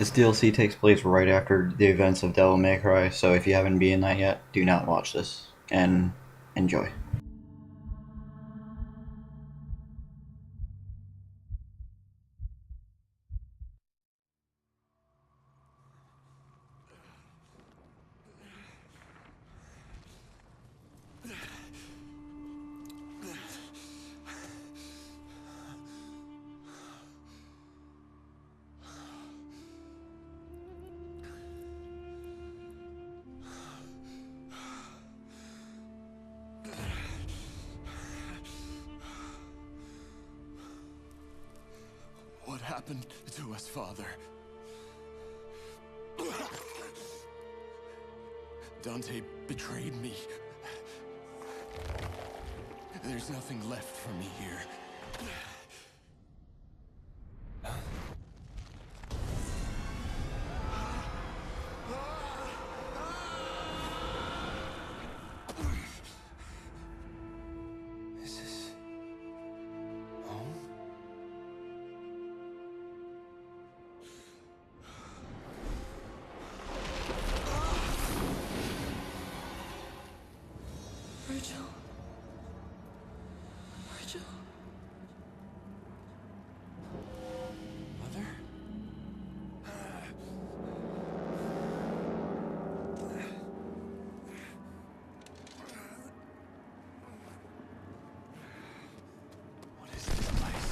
This DLC takes place right after the events of Devil May Cry, so if you haven't beaten that yet, do not watch this, and enjoy. What happened to us, Father? Dante betrayed me. There's nothing left for me here. Is this home? Vergil. Vergil. Mother? What is this place?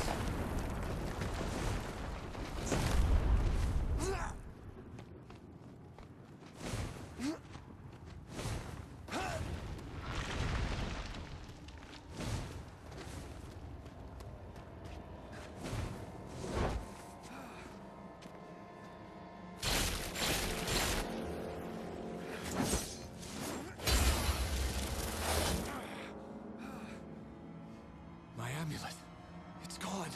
My amulet. It's gone.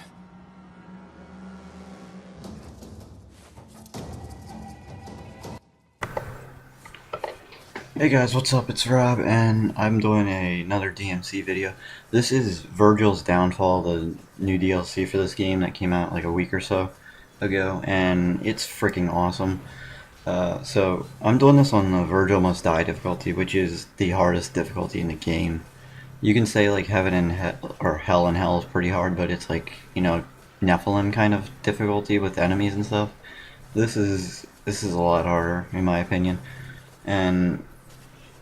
Hey guys, what's up? It's Rob, and I'm doing another DMC video. This is Vergil's Downfall, the new DLC for this game that came out like a week or so ago, and it's freaking awesome. So I'm doing this on the Vergil Must Die difficulty, which is the hardest difficulty in the game. You can say like Heaven and or Hell and Hell is pretty hard, but it's like, you know, Nephilim kind of difficulty with enemies and stuff. This is a lot harder in my opinion, and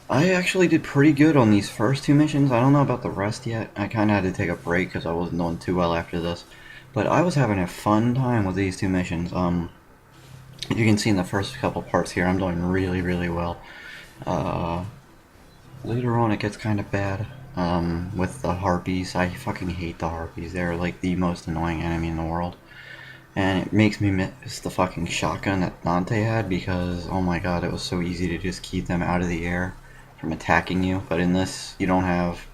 I actually did pretty good on these first two missions. I don't know about the rest yet. I kind of had to take a break because I wasn't doing too well after this. But I was having a fun time with these two missions. You can see in the first couple parts here, I'm doing really, really well. Later on, it gets kind of bad with the harpies. I fucking hate the harpies. They're like the most annoying enemy in the world. And it makes me miss the fucking shotgun that Dante had because, oh my god, it was so easy to just keep them out of the air from attacking you. But in this, you don't have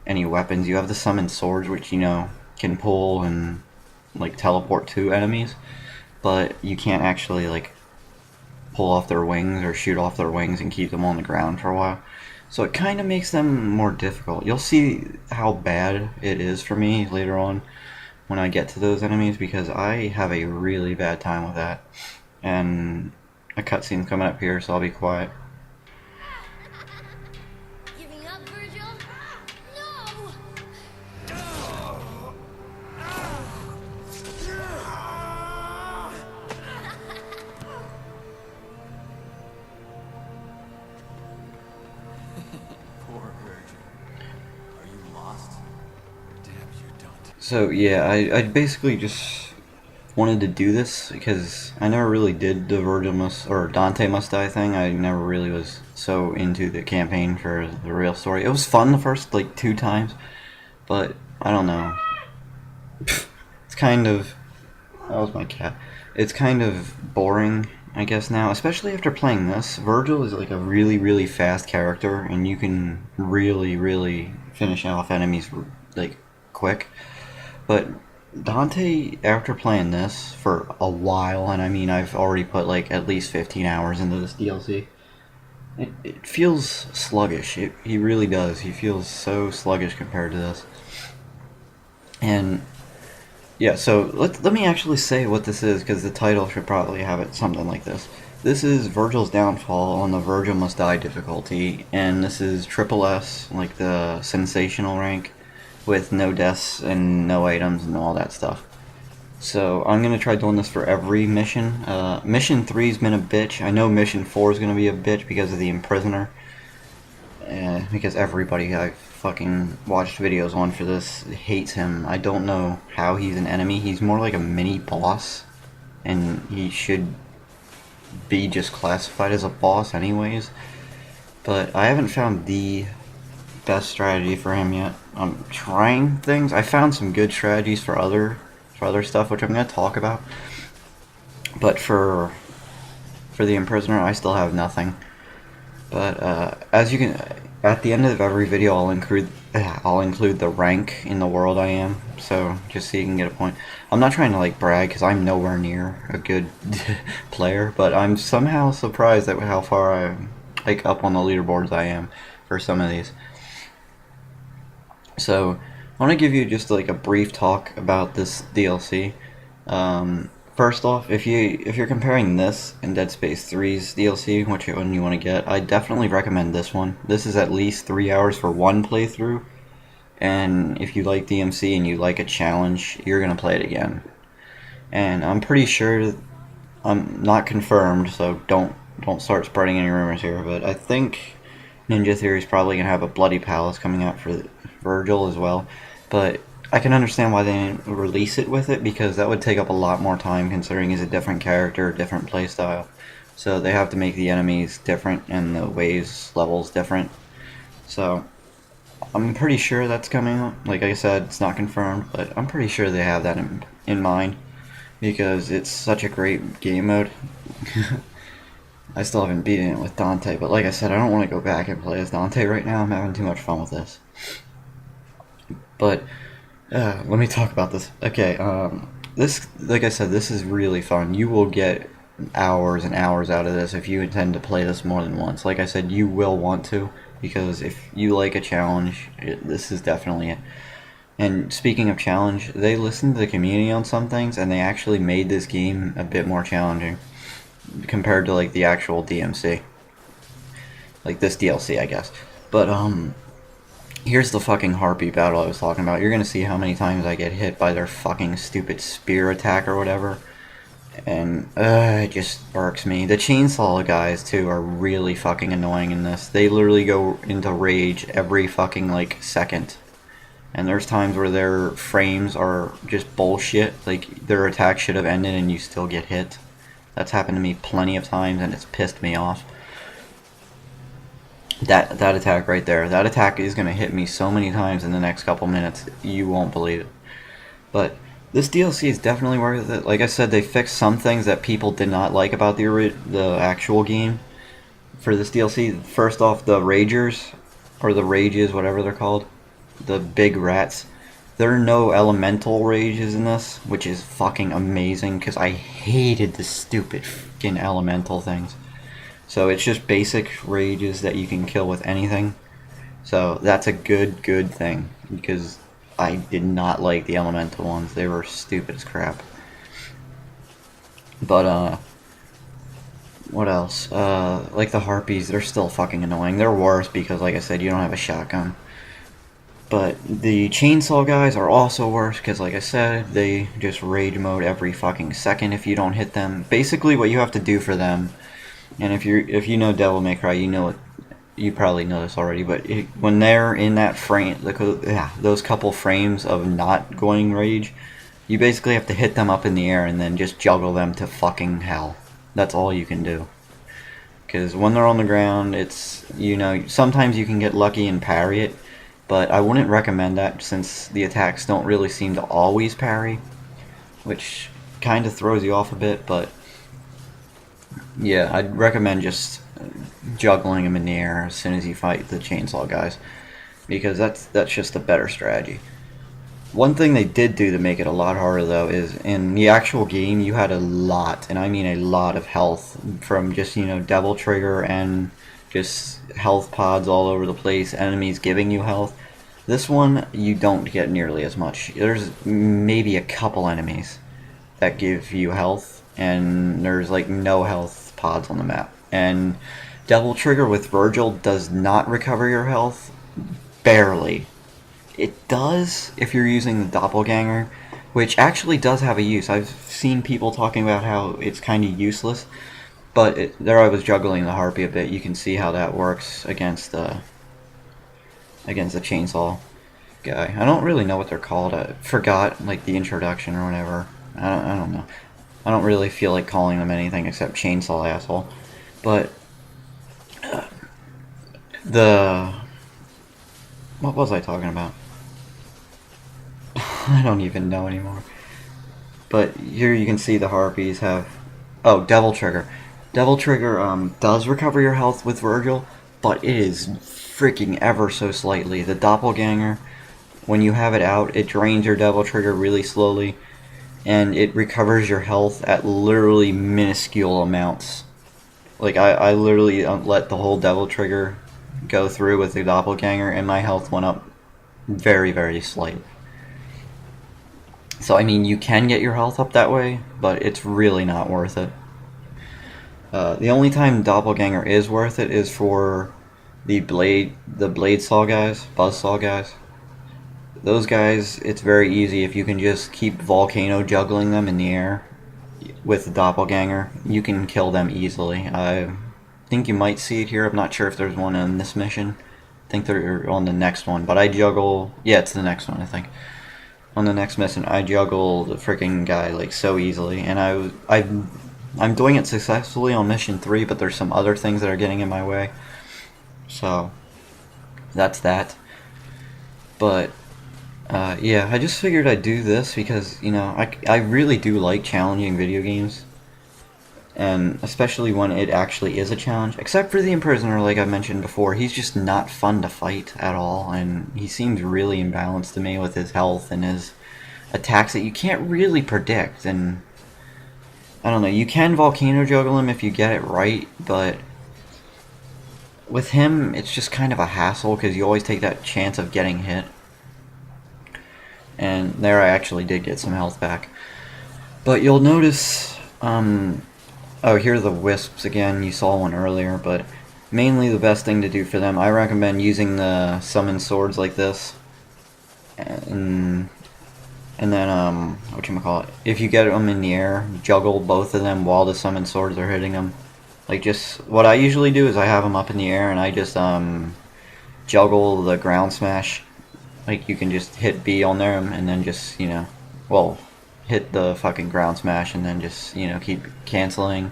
any weapons. You have the summon swords, which, you know, can pull and like teleport to enemies, but you can't actually like pull off their wings or shoot off their wings and keep them on the ground for a while. So it kind of makes them more difficult. You'll see how bad it is for me later on when I get to those enemies, because I have a really bad time with that. And a cutscene's coming up here, so I'll be quiet. Giving up, Vergil? No! Poor Virgil. Are you lost? Damn you, Dante. So yeah, I basically just wanted to do this because I never really did the Vergil Must or Dante Must Die thing. I never really was so into the campaign for the real story. It was fun the first like two times, but I don't know. It's kind of, that was my cat. It's kind of boring, I guess now, especially after playing this. Vergil is like a really, really fast character, and you can really, really finish off enemies like quick. But Dante, after playing this for a while, and I mean I've already put like at least 15 hours into this DLC, it feels sluggish. He really does. He feels so sluggish compared to this. And yeah, so let me actually say what this is, because the title should probably have it something like this. This is Vergil's Downfall on the Vergil Must Die difficulty, and this is triple S, like the sensational rank, with no deaths and no items and all that stuff. So I'm gonna try doing this for every mission. Mission 3's been a bitch. I know Mission 4 is gonna be a bitch because of the Imprisoner. Because everybody I've fucking watched videos on for this hates him. I don't know how he's an enemy. He's more like a mini boss, and he should be just classified as a boss anyways. But I haven't found the best strategy for him yet. I'm trying things. I found some good strategies for other stuff, which I'm gonna talk about. But for the Imprisoner, I still have nothing. But as you can, at the end of every video, I'll include the rank in the world I am. So just so you can get a point. I'm not trying to like brag because I'm nowhere near a good player, but I'm somehow surprised at how far I'm like up on the leaderboards I am for some of these. So I want to give you just like a brief talk about this DLC. First off, if you're comparing this and Dead Space 3's DLC, which one you want to get, I definitely recommend this one. This is at least 3 hours for one playthrough, and if you like DMC and you like a challenge, you're gonna play it again. And I'm pretty sure, I'm not confirmed, so don't start spreading any rumors here, but I think Ninja Theory's probably gonna have a Bloody Palace coming out for Vergil as well, but I can understand why they didn't release it with it, because that would take up a lot more time considering he's a different character, different playstyle. So they have to make the enemies different and the waves levels different. So I'm pretty sure that's coming up. Like I said, it's not confirmed, but I'm pretty sure they have that in mind, because it's such a great game mode. I still haven't beaten it with Dante, but like I said, I don't want to go back and play as Dante right now. I'm having too much fun with this. But let me talk about this. Okay, this, like I said, this is really fun. You will get hours and hours out of this if you intend to play this more than once. Like I said, you will want to, because if you like a challenge, this is definitely it. And speaking of challenge, they listened to the community on some things, and they actually made this game a bit more challenging compared to like the actual DMC. Like this DLC, I guess. But here's the fucking harpy battle I was talking about. You're gonna see how many times I get hit by their fucking stupid spear attack or whatever. And it just irks me. The chainsaw guys too are really fucking annoying in this. They literally go into rage every fucking like second. And there's times where their frames are just bullshit. Like their attack should have ended and you still get hit. That's happened to me plenty of times and it's pissed me off. That attack right there, that attack is going to hit me so many times in the next couple minutes, you won't believe it. But this DLC is definitely worth it. Like I said, they fixed some things that people did not like about the actual game for this DLC. First off, the Ragers, or the Rages, whatever they're called, the big rats. There are no elemental rages in this, which is fucking amazing, because I hated the stupid fucking elemental things. So it's just basic rages that you can kill with anything. So that's a good thing, because I did not like the elemental ones. They were stupid as crap. But what else? Like the harpies, they're still fucking annoying. They're worse because, like I said, you don't have a shotgun. But the chainsaw guys are also worse because, like I said, they just rage mode every fucking second if you don't hit them. Basically, what you have to do for them, and if you know Devil May Cry, you know it. You probably know this already, but when they're in that frame, those couple frames of not going rage, you basically have to hit them up in the air and then just juggle them to fucking hell. That's all you can do. Because when they're on the ground, it's, sometimes you can get lucky and parry it, but I wouldn't recommend that since the attacks don't really seem to always parry, which kind of throws you off a bit, but yeah, I'd recommend just juggling them in the air as soon as you fight the chainsaw guys, because that's just a better strategy. One thing they did do to make it a lot harder though is in the actual game you had a lot, and I mean a lot of health from just Devil Trigger and just health pods all over the place, enemies giving you health. This one, you don't get nearly as much. There's maybe a couple enemies that give you health, and there's like no health pods on the map. And Devil Trigger with Vergil does not recover your health, barely. It does if you're using the Doppelganger, which actually does have a use. I've seen people talking about how it's kind of useless, but there I was juggling the Harpy a bit. You can see how that works against the chainsaw guy. I don't really know what they're called. I forgot like the introduction or whatever. I don't know. I don't really feel like calling them anything except chainsaw asshole. But what was I talking about? I don't even know anymore. But here you can see the Harpies have... Oh, Devil Trigger. Devil Trigger does recover your health with Vergil, but it is freaking ever so slightly. The Doppelganger, when you have it out, it drains your Devil Trigger really slowly, and it recovers your health at literally minuscule amounts. Like, I literally let the whole Devil Trigger go through with the Doppelganger, and my health went up very, very slight. So, I mean, you can get your health up that way, but it's really not worth it. The only time Doppelganger is worth it is for the blade saw guys, buzzsaw guys. Those guys, it's very easy if you can just keep volcano juggling them in the air with the Doppelganger. You can kill them easily. I think you might see it here. I'm not sure if there's one in this mission. I think they're on the next one, but I juggle... Yeah, it's the next one, I think. On the next mission, I juggle the freaking guy like so easily, and I'm doing it successfully on mission 3, but there's some other things that are getting in my way. So, that's that. But, yeah, I just figured I'd do this because, you know, I really do like challenging video games. And especially when it actually is a challenge. Except for the Imprisoner, like I mentioned before, he's just not fun to fight at all. And he seems really imbalanced to me with his health and his attacks that you can't really predict. And I don't know, you can volcano juggle him if you get it right, but with him, it's just kind of a hassle because you always take that chance of getting hit. And there I actually did get some health back. But you'll notice, oh, here are the wisps again. You saw one earlier, but mainly the best thing to do for them, I recommend using the summon swords like this. And then, whatchamacallit, if you get them in the air, juggle both of them while the summon swords are hitting them. Like, just, what I usually do is I have them up in the air and I just, juggle the ground smash. Like, you can just hit B on there and then just, you know, well, hit the fucking ground smash and then just, you know, keep canceling.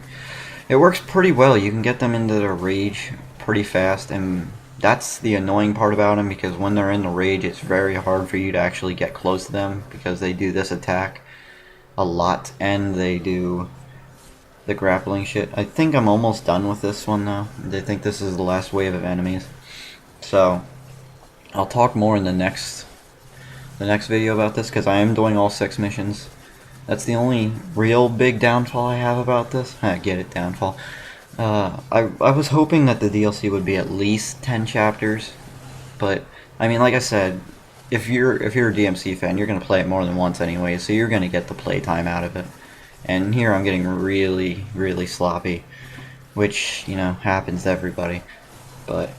It works pretty well. You can get them into their rage pretty fast, and that's the annoying part about them, because when they're in the rage, it's very hard for you to actually get close to them, because they do this attack a lot, and they do the grappling shit. I think I'm almost done with this one, though. I think this is the last wave of enemies. So, I'll talk more in the next video about this, because I am doing all 6 missions. That's the only real big downfall I have about this. I get it, downfall. I was hoping that the DLC would be at least 10 chapters, but I mean, like I said, if you're a DMC fan, you're gonna play it more than once anyway, so you're gonna get the playtime out of it. And here I'm getting really, really sloppy, which, you know, happens to everybody. But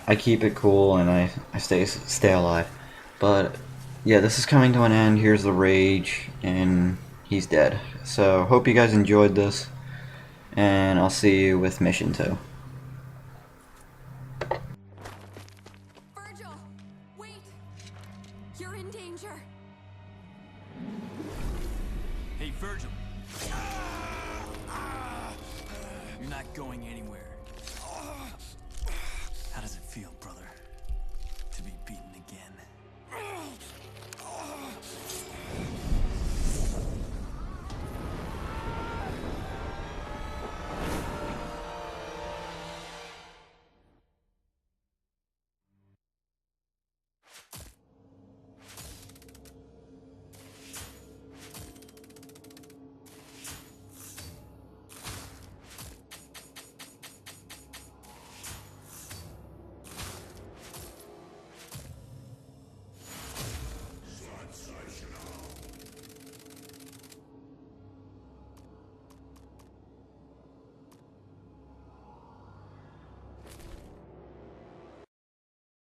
I keep it cool and I stay alive. But yeah, this is coming to an end. Here's the rage, and he's dead. So hope you guys enjoyed this, and I'll see you with mission 2. Vergil, wait! You're in danger. Hey, Vergil. You're not going anywhere. How does it feel, brother?